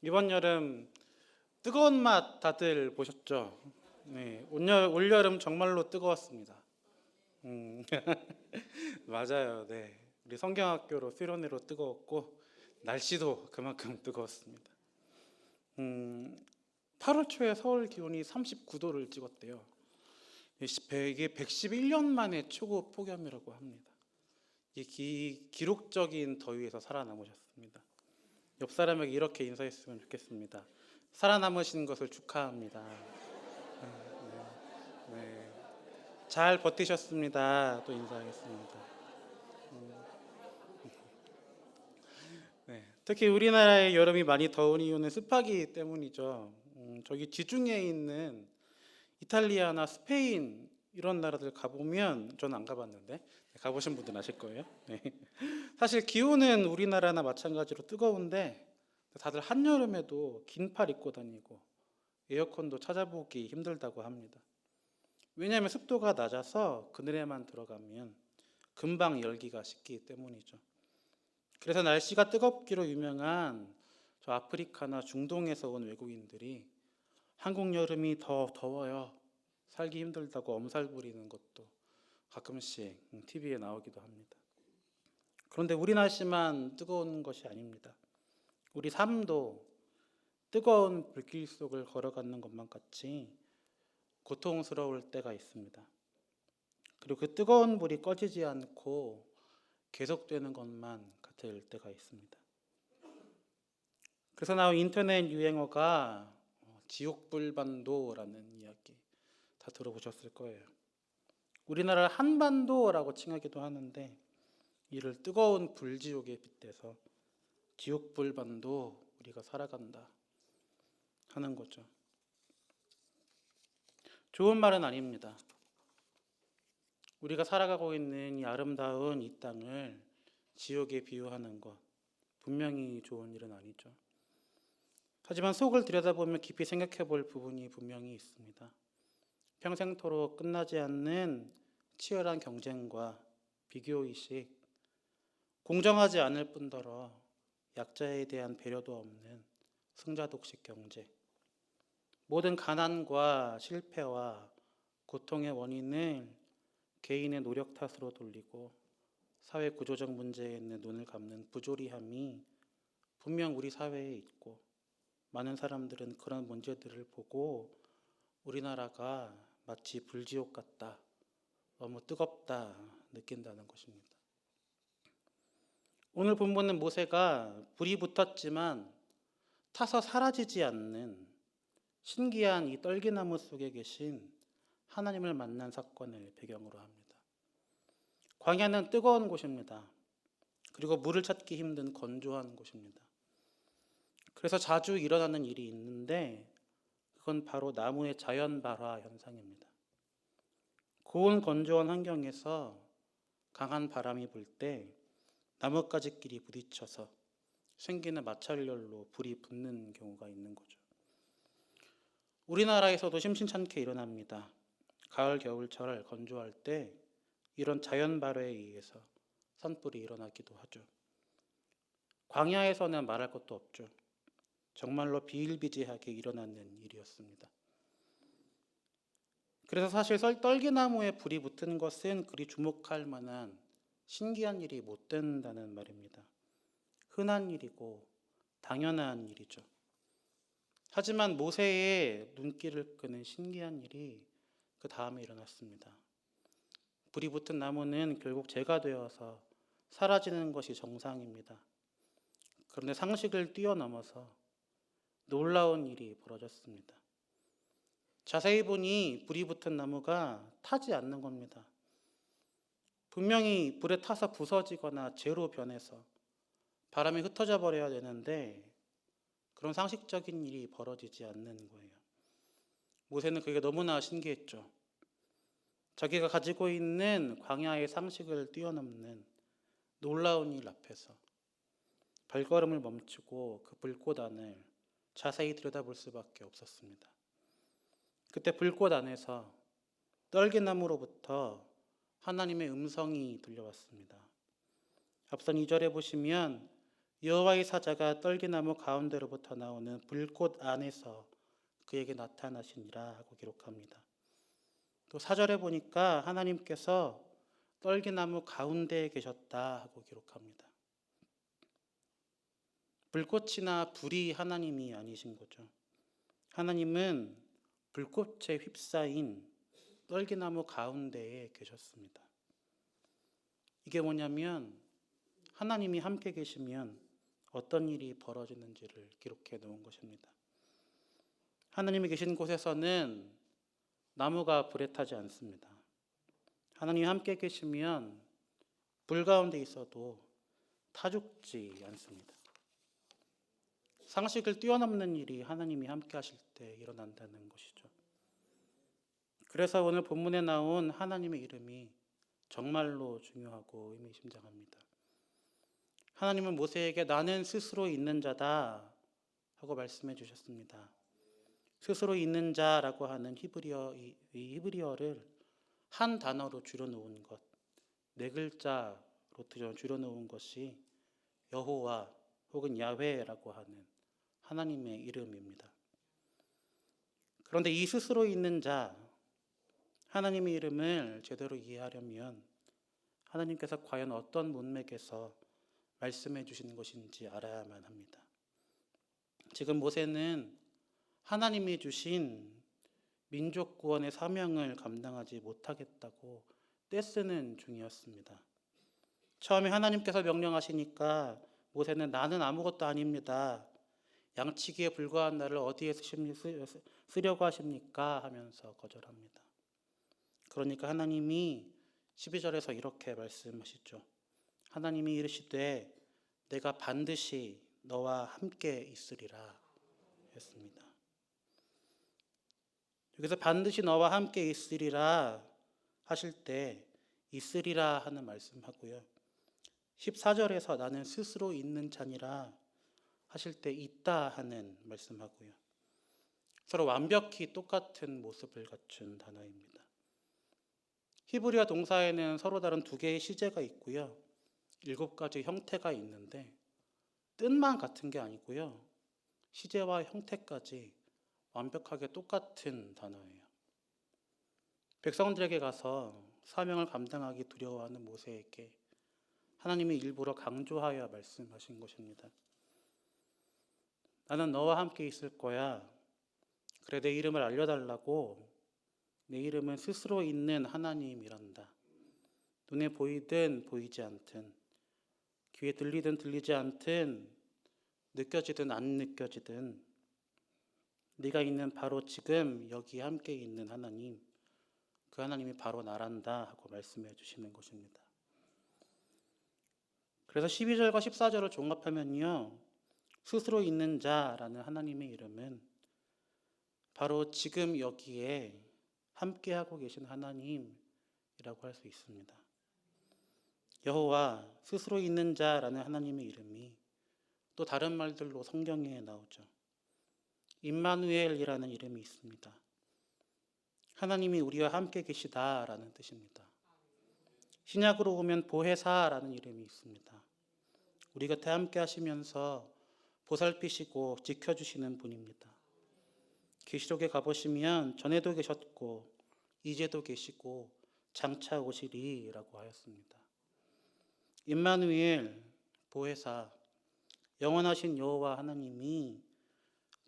이번 여름 뜨거운 맛 다들 보셨죠? 네, 올여름 정말로 뜨거웠습니다. 음, 맞아요. 네, 우리 성경학교로 수련회로 뜨거웠고 날씨도 그만큼 뜨거웠습니다. 음, 8월 초에 서울 기온이 39도를 찍었대요. 이게 111년 만에 초고 폭염이라고 합니다. 이 기록적인 더위에서 살아남으셨습니다. 옆 사람에게 이렇게 인사했으면 좋겠습니다. 살아남으신 것을 축하합니다. 네, 잘 버티셨습니다. 또 인사하겠습니다. 네, 특히 우리나라의 여름이 많이 더운 이유는 습하기 때문이죠. 저기 지중해에 있는 이탈리아나 스페인 이런 나라들 가보면 저는 안 가봤는데 가보신 분들은 아실 거예요. 네. 사실 기온은 우리나라나 마찬가지로 뜨거운데 다들 한여름에도 긴 팔 입고 다니고 에어컨도 찾아보기 힘들다고 합니다. 왜냐하면 습도가 낮아서 그늘에만 들어가면 금방 열기가 식기 때문이죠. 그래서 날씨가 뜨겁기로 유명한 저 아프리카나 중동에서 온 외국인들이 한국 여름이 더 더워요, 살기 힘들다고 엄살 부리는 것도 가끔씩 TV에 나오기도 합니다. 그런데 우리 날씨만 뜨거운 것이 아닙니다. 우리 삶도 뜨거운 불길 속을 걸어가는 것만 같이 고통스러울 때가 있습니다. 그리고 그 뜨거운 불이 꺼지지 않고 계속되는 것만 같을 때가 있습니다. 그래서 나온 인터넷 유행어가 지옥불반도라는 이야기 다 들어보셨을 거예요. 우리나라를 한반도라고 칭하기도 하는데 이를 뜨거운 불지옥에 빗대서 지옥불반도 우리가 살아간다 하는 거죠. 좋은 말은 아닙니다. 우리가 살아가고 있는 이 아름다운 이 땅을 지옥에 비유하는 것 분명히 좋은 일은 아니죠. 하지만 속을 들여다보면 깊이 생각해 볼 부분이 분명히 있습니다. 평생토록 끝나지 않는 치열한 경쟁과 비교의식, 공정하지 않을 뿐더러 약자에 대한 배려도 없는 승자독식 경제, 모든 가난과 실패와 고통의 원인을 개인의 노력 탓으로 돌리고 사회 구조적 문제에 있는 눈을 감는 부조리함이 분명 우리 사회에 있고, 많은 사람들은 그런 문제들을 보고 우리나라가 마치 불지옥 같다, 너무 뜨겁다 느낀다는 것입니다. 오늘 본문은 모세가 불이 붙었지만 타서 사라지지 않는 신기한 이 떨기나무 속에 계신 하나님을 만난 사건을 배경으로 합니다. 광야는 뜨거운 곳입니다. 그리고 물을 찾기 힘든 건조한 곳입니다. 그래서 자주 일어나는 일이 있는데 그건 바로 나무의 자연 발화 현상입니다. 고온 건조한 환경에서 강한 바람이 불 때 나뭇가지끼리 부딪혀서 생기는 마찰열로 불이 붙는 경우가 있는 거죠. 우리나라에서도 심심찮게 일어납니다. 가을, 겨울철 건조할 때 이런 자연 발화에 의해서 산불이 일어나기도 하죠. 광야에서는 말할 것도 없죠. 정말로 비일비재하게 일어나는 일이었습니다. 그래서 사실 떨기나무에 불이 붙은 것은 그리 주목할 만한 신기한 일이 못 된다는 말입니다. 흔한 일이고 당연한 일이죠. 하지만 모세의 눈길을 끄는 신기한 일이 그 다음에 일어났습니다. 불이 붙은 나무는 결국 재가 되어서 사라지는 것이 정상입니다. 그런데 상식을 뛰어넘어서 놀라운 일이 벌어졌습니다. 자세히 보니 불이 붙은 나무가 타지 않는 겁니다. 분명히 불에 타서 부서지거나 재로 변해서 바람이 흩어져 버려야 되는데 그런 상식적인 일이 벌어지지 않는 거예요. 모세는 그게 너무나 신기했죠. 자기가 가지고 있는 광야의 상식을 뛰어넘는 놀라운 일 앞에서 발걸음을 멈추고 그 불꽃 안을 자세히 들여다볼 수밖에 없었습니다. 그때 불꽃 안에서 떨기나무로부터 하나님의 음성이 들려왔습니다. 앞선 2절에 보시면 여호와의 사자가 떨기나무 가운데로부터 나오는 불꽃 안에서 그에게 나타나시니라 하고 기록합니다. 또 4절에 보니까 하나님께서 떨기나무 가운데에 계셨다 하고 기록합니다. 불꽃이나 불이 하나님이 아니신 거죠. 하나님은 불꽃에 휩싸인 떨기나무 가운데에 계셨습니다. 이게 뭐냐면 하나님이 함께 계시면 어떤 일이 벌어지는지를 기록해 놓은 것입니다. 하나님이 계신 곳에서는 나무가 불에 타지 않습니다. 하나님이 함께 계시면 불 가운데 있어도 타 죽지 않습니다. 상식을 뛰어넘는 일이 하나님이 함께 하실 때 일어난다는 것이죠. 그래서 오늘 본문에 나온 하나님의 이름이 정말로 중요하고 의미심장합니다. 하나님은 모세에게 나는 스스로 있는 자다 하고 말씀해 주셨습니다. 스스로 있는 자라고 하는 히브리어를 한 단어로 줄여놓은 것, 4글자로 줄여놓은 것이 여호와 혹은 야훼라고 하는 하나님의 이름입니다. 그런데 이 스스로 있는 자, 하나님의 이름을 제대로 이해하려면 하나님께서 과연 어떤 문맥에서 말씀해 주시는 것인지 알아야만 합니다. 지금 모세는 하나님이 주신 민족 구원의 사명을 감당하지 못하겠다고 떼쓰는 중이었습니다. 처음에 하나님께서 명령하시니까 모세는 나는 아무것도 아닙니다. 양치기에 불과한 나를 어디에 쓰려고 하십니까? 하면서 거절합니다. 그러니까 하나님이 12절에서 이렇게 말씀하시죠. 하나님이 이르시되 내가 반드시 너와 함께 있으리라 했습니다. 여기서 반드시 너와 함께 있으리라 하실 때 있으리라 하는 말씀하고요. 14절에서 나는 스스로 있는 자니라 하실 때 있다 하는 말씀하고요. 서로 완벽히 똑같은 모습을 갖춘 단어입니다. 히브리어 동사에는 서로 다른 2개의 시제가 있고요. 7가지 형태가 있는데 뜻만 같은 게 아니고요. 시제와 형태까지 완벽하게 똑같은 단어예요. 백성들에게 가서 사명을 감당하기 두려워하는 모세에게 하나님이 일부러 강조하여 말씀하신 것입니다. 나는 너와 함께 있을 거야. 그래 내 이름을 알려달라고. 내 이름은 스스로 있는 하나님이란다. 눈에 보이든 보이지 않든, 귀에 들리든 들리지 않든, 느껴지든 안 느껴지든 네가 있는 바로 지금 여기 함께 있는 하나님, 그 하나님이 바로 나란다 하고 말씀해 주시는 것입니다. 그래서 12절과 14절을 종합하면요, 스스로 있는 자라는 하나님의 이름은 바로 지금 여기에 함께하고 계신 하나님이라고 할 수 있습니다. 여호와, 스스로 있는 자라는 하나님의 이름이 또 다른 말들로 성경에 나오죠. 임마누엘이라는 이름이 있습니다. 하나님이 우리와 함께 계시다라는 뜻입니다. 신약으로 보면 보혜사라는 이름이 있습니다. 우리 곁에 함께 하시면서 보살피시고 지켜주시는 분입니다. 계시록에 가보시면 전에도 계셨고 이제도 계시고 장차 오시리라고 하였습니다. 임마누엘, 보혜사, 영원하신 여호와 하나님이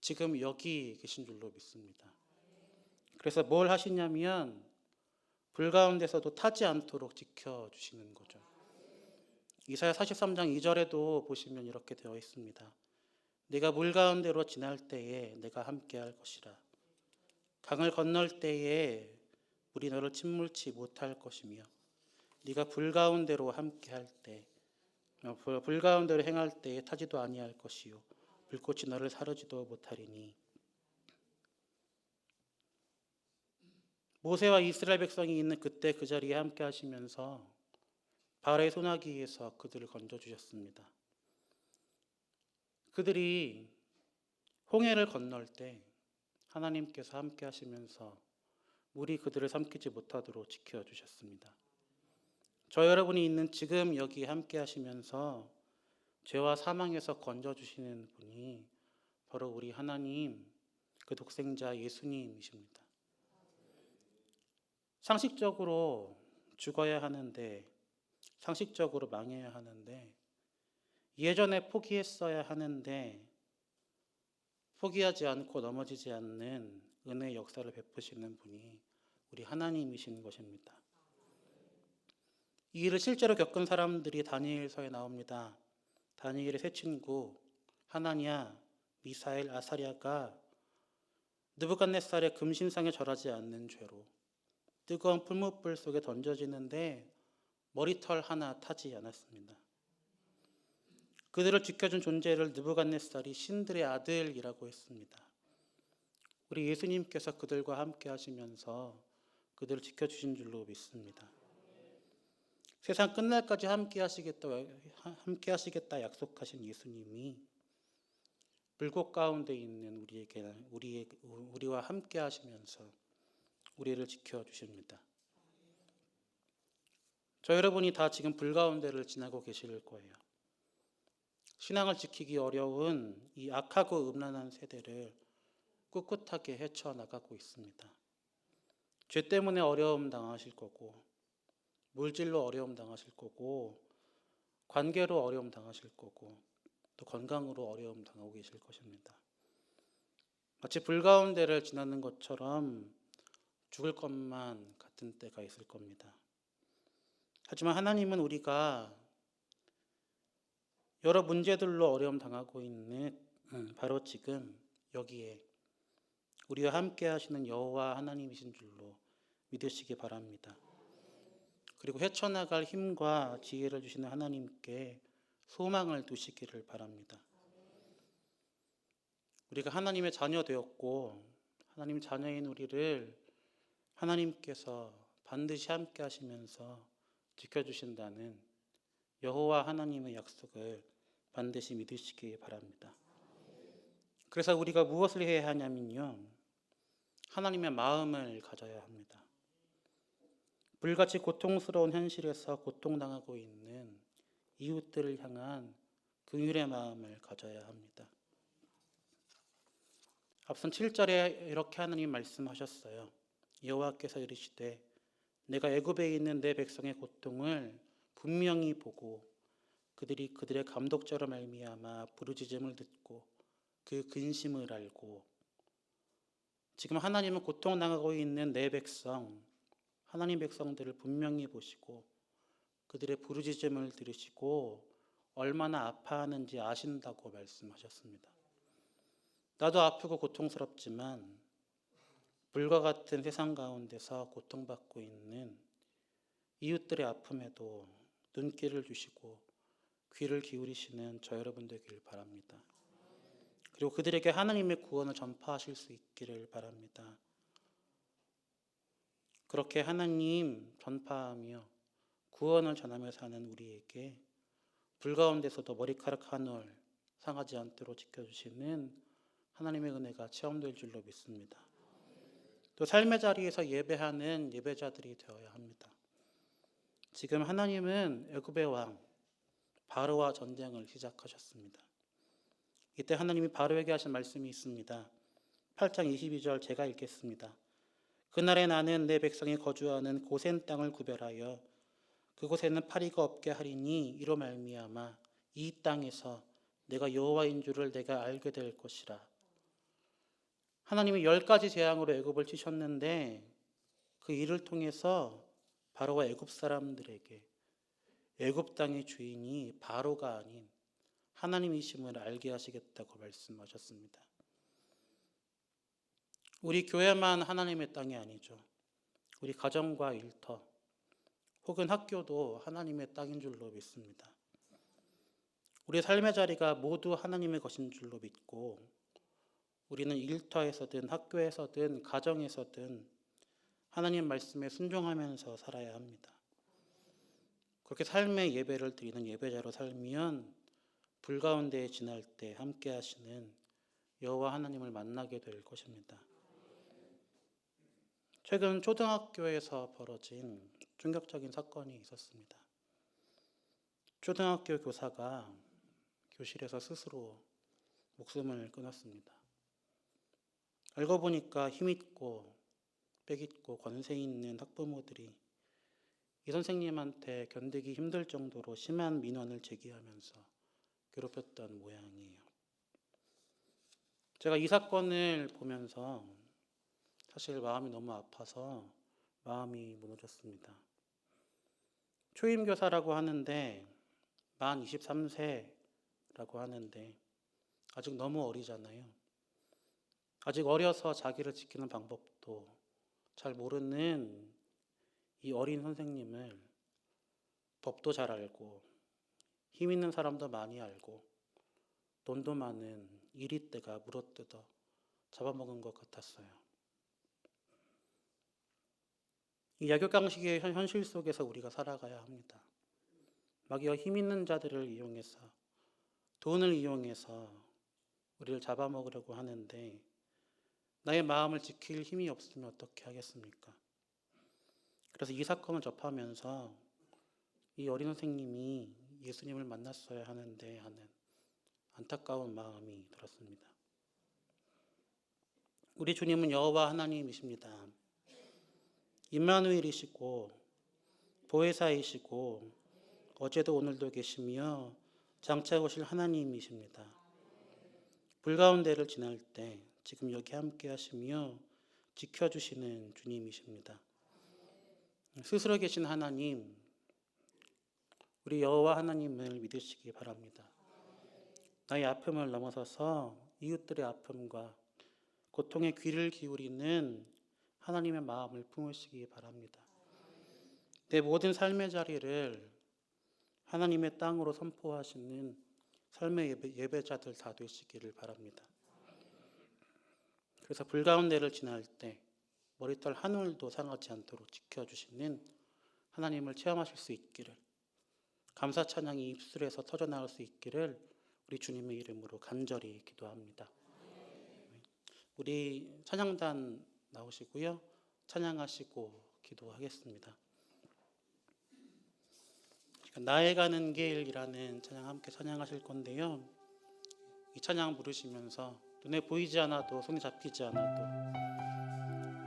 지금 여기 계신 줄로 믿습니다. 그래서 뭘 하시냐면 불 가운데서도 타지 않도록 지켜주시는 거죠. 이사야 43장 2절에도 보시면 이렇게 되어 있습니다. 네가 물 가운데로 지날 때에 내가 함께 할 것이라. 강을 건널 때에 물이 너를 침몰치 못할 것이며 네가 불 가운데로 함께 할 때, 불 가운데로 행할 때에 타지도 아니할 것이요 불꽃이 너를 사르지도 못하리니. 모세와 이스라엘 백성이 있는 그때 그 자리에 함께 하시면서 바알의 소나기에서 그들을 건져주셨습니다. 그들이 홍해를 건널 때 하나님께서 함께 하시면서 물이 그들을 삼키지 못하도록 지켜주셨습니다. 저 여러분이 있는 지금 여기 함께 하시면서 죄와 사망에서 건져주시는 분이 바로 우리 하나님, 그 독생자 예수님이십니다. 상식적으로 죽어야 하는데, 상식적으로 망해야 하는데, 예전에 포기했어야 하는데 포기하지 않고 넘어지지 않는 은혜의 역사를 베푸시는 분이 우리 하나님이신 것입니다. 이 일을 실제로 겪은 사람들이 다니엘서에 나옵니다. 다니엘의 세 친구 하나냐, 미사엘, 아사랴가 느부갓네살의 금신상에 절하지 않는 죄로 뜨거운 풀무불 속에 던져지는데 머리털 하나 타지 않았습니다. 그들을 지켜준 존재를 느부갓네살이 신들의 아들이라고 했습니다. 우리 예수님께서 그들과 함께 하시면서 그들을 지켜주신 줄로 믿습니다. 세상 끝날까지 함께 하시겠다 약속하신 예수님이 불꽃 가운데 있는 우리와 함께 하시면서 우리를 지켜주십니다. 저 여러분이 다 지금 불 가운데를 지나고 계실 거예요. 신앙을 지키기 어려운 이 악하고 음란한 세대를 꿋꿋하게 헤쳐나가고 있습니다. 죄 때문에 어려움 당하실 거고, 물질로 어려움 당하실 거고, 관계로 어려움 당하실 거고, 또 건강으로 어려움 당하고 계실 것입니다. 마치 불 가운데를 지나는 것처럼 죽을 것만 같은 때가 있을 겁니다. 하지만 하나님은 우리가 여러 문제들로 어려움 당하고 있는 바로 지금 여기에 우리와 함께 하시는 여호와 하나님이신 줄로 믿으시기 바랍니다. 그리고 헤쳐나갈 힘과 지혜를 주시는 하나님께 소망을 두시기를 바랍니다. 우리가 하나님의 자녀 되었고 하나님 자녀인 우리를 하나님께서 반드시 함께 하시면서 지켜주신다는 여호와 하나님의 약속을 반드시 믿으시기 바랍니다. 그래서 우리가 무엇을 해야 하냐면요, 하나님의 마음을 가져야 합니다. 불같이 고통스러운 현실에서 고통당하고 있는 이웃들을 향한 긍휼의 마음을 가져야 합니다. 앞선 7절에 이렇게 하나님 말씀하셨어요. 여호와께서 이르시되 내가 애굽에 있는 내 백성의 고통을 분명히 보고 그들이 그들의 감독자로 말미암아 부르짖음을 듣고 그 근심을 알고, 지금 하나님은 고통당하고 있는 내 백성, 하나님 백성들을 분명히 보시고 그들의 부르짖음을 들으시고 얼마나 아파하는지 아신다고 말씀하셨습니다. 나도 아프고 고통스럽지만 불과 같은 세상 가운데서 고통받고 있는 이웃들의 아픔에도 눈길을 주시고 귀를 기울이시는 저 여러분 되길 바랍니다. 그리고 그들에게 하나님의 구원을 전파하실 수 있기를 바랍니다. 그렇게 하나님 전파하며 구원을 전하며 사는 우리에게 불 가운데서도 머리카락 한 올 상하지 않도록 지켜주시는 하나님의 은혜가 체험될 줄로 믿습니다. 또 삶의 자리에서 예배하는 예배자들이 되어야 합니다. 지금 하나님은 애굽의 왕 바로와 전쟁을 시작하셨습니다. 이때 하나님이 바로에게 하신 말씀이 있습니다. 8장 22절 제가 읽겠습니다. 그날에 나는 내 백성이 거주하는 고센 땅을 구별하여 그곳에는 파리가 없게 하리니 이로 말미암아 이 땅에서 내가 여호와인 줄을 내가 알게 될 것이라. 하나님이 10가지 재앙으로 애굽을 치셨는데 그 일을 통해서 바로와 애굽 사람들에게 애굽 땅의 주인이 바로가 아닌 하나님이심을 알게 하시겠다고 말씀하셨습니다. 우리 교회만 하나님의 땅이 아니죠. 우리 가정과 일터 혹은 학교도 하나님의 땅인 줄로 믿습니다. 우리 삶의 자리가 모두 하나님의 것인 줄로 믿고 우리는 일터에서든 학교에서든 가정에서든 하나님 말씀에 순종하면서 살아야 합니다. 그렇게 삶의 예배를 드리는 예배자로 살면 불 가운데에 지날 때 함께 하시는 여호와 하나님을 만나게 될 것입니다. 최근 초등학교에서 벌어진 충격적인 사건이 있었습니다. 초등학교 교사가 교실에서 스스로 목숨을 끊었습니다. 알고 보니까 힘있고 빽있고 권세 있는 학부모들이 이 선생님한테 견디기 힘들 정도로 심한 민원을 제기하면서 괴롭혔던 모양이에요. 제가 이 사건을 보면서 사실 마음이 너무 아파서 마음이 무너졌습니다. 초임교사라고 하는데 만 23세라고 하는데 아직 너무 어리잖아요. 아직 어려서 자기를 지키는 방법도 잘 모르는 이 어린 선생님을 법도 잘 알고 힘 있는 사람도 많이 알고 돈도 많은 이리떼가 물어뜯어 잡아먹은 것 같았어요. 이 약육강식의 현실 속에서 우리가 살아가야 합니다. 마귀가 힘 있는 자들을 이용해서 돈을 이용해서 우리를 잡아먹으려고 하는데 나의 마음을 지킬 힘이 없으면 어떻게 하겠습니까? 그래서 이 사건을 접하면서 이 어린 선생님이 예수님을 만났어야 하는데 하는 안타까운 마음이 들었습니다. 우리 주님은 여호와 하나님이십니다. 임마누엘이시고 보혜사이시고 어제도 오늘도 계시며 장차 오실 하나님이십니다. 불 가운데를 지날 때 지금 여기 함께 하시며 지켜주시는 주님이십니다. 스스로 계신 하나님, 우리 여호와 하나님을 믿으시기 바랍니다. 나의 아픔을 넘어서서 이웃들의 아픔과 고통에 귀를 기울이는 하나님의 마음을 품으시기 바랍니다. 내 모든 삶의 자리를 하나님의 땅으로 선포하시는 삶의 예배자들 다 되시기를 바랍니다. 그래서 불 가운데를 지날 때 머리털 한 올도 상하지 않도록 지켜주시는 하나님을 체험하실 수 있기를, 감사 찬양이 입술에서 터져나올 수 있기를 우리 주님의 이름으로 간절히 기도합니다. 우리 찬양단 나오시고요. 찬양하시고 기도하겠습니다. 나에 가는 길이라는 찬양 함께 찬양하실 건데요. 이 찬양 부르시면서 눈에 보이지 않아도 손에 잡히지 않아도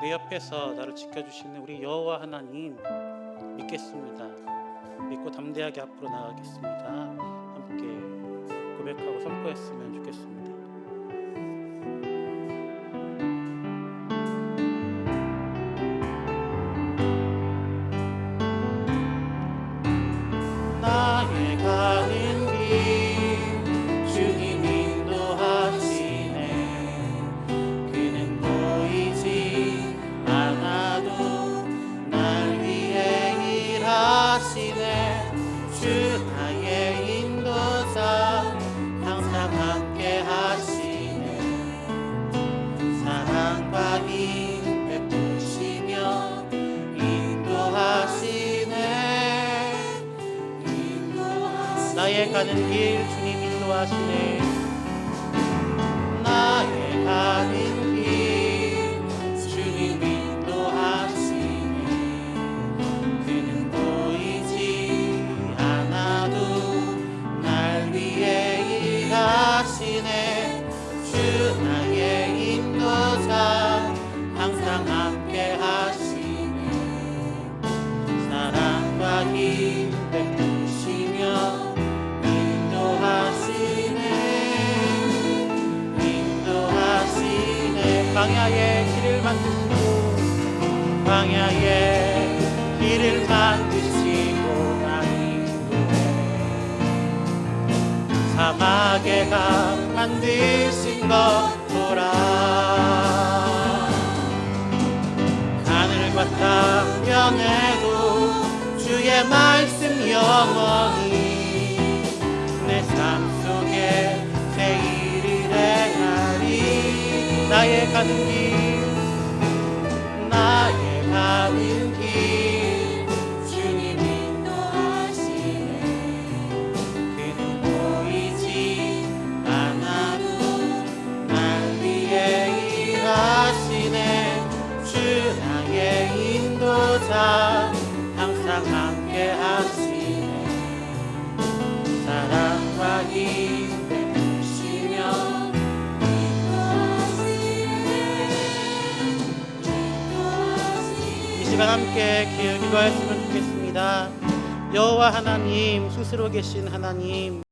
내 옆에서 나를 지켜주시는 우리 여호와 하나님 믿겠습니다. 믿고 담대하게 앞으로 나가겠습니다. 함께 고백하고 선포했으면 좋겠습니다. 나의 가는 길 주님 인도하시네. 그는 보이지 않아도 날 위해 일하시네. 주 나의 인도자 항상 함께 하시네. 사랑과 힘 베푸시며 인도하시네. 나의 가는 길 주님 인도하시네. 나의 가는 길 주님 인도하시네. 그는 보이지 않아도 날 위해 일하시네. 주 나의 인도자 항상 함께 하시네. 사랑과 힘 베푸시며 광야의 길을 만드시고 광야의 길을 만드시고 나 인도해. 사막의 강 만드신 것 보라. 하늘과 땅 변해도 주의 말씀 영원히 내 삶 속에 새 일을 행하리. 나의 가는 길 나의 가는 길 주님 인도하시네. 그는 보이지 않아도 날 위해 일하시네. 주 나의 인도자 항상 함께 하시네. 사랑과 힘 시간 함께 기도하였으면 좋겠습니다. 여호와 하나님, 스스로 계신 하나님,